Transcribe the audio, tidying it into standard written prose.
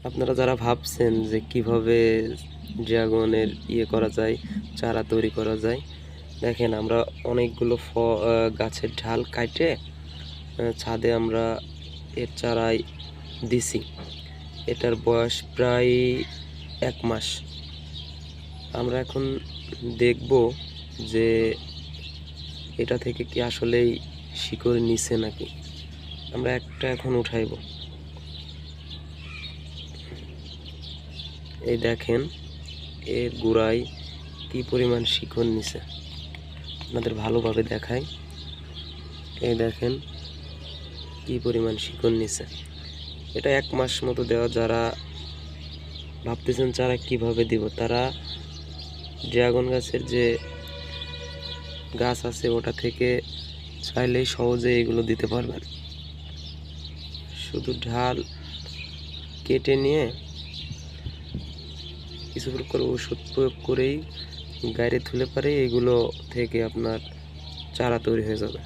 আপনারা যারা ভাবছেন যে কিভাবে ড্রাগনের করা যায়, চারা তৈরি করা যায়, দেখেন আমরা অনেকগুলো গাছের ঢাল কাটে ছাদে আমরা এর চারাই দিছি। এটার বয়স প্রায় 1 মাস। আমরা এখন দেখব যে এটা থেকে কি আসলেই শিকড় নিছে নাকি। আমরা একটা এখন উঠাইব। এই দেখেন এর গোড়ায় কি পরিমাণ শিকড় নিছে, আপনাদের ভালোভাবে দেখাই। এই দেখেন কি পরিমাণ শিকড় নিছে। এটা 1 মাস মতো দেওয়া। যারা ভাবতেছেন চারা কিভাবে দিব, তারা ড্রাগন গাছের যে গাছ আছে ওটা থেকে চাইলেই সহজে এগুলো দিতে পারবেন। শুধু ঢাল কেটে নিয়ে কিছু করে ওষুধ প্রয়োগ করেই গায়ে তুলে পারে এগুলো থেকে আপনার চারা তৈরি হয়ে যাবে।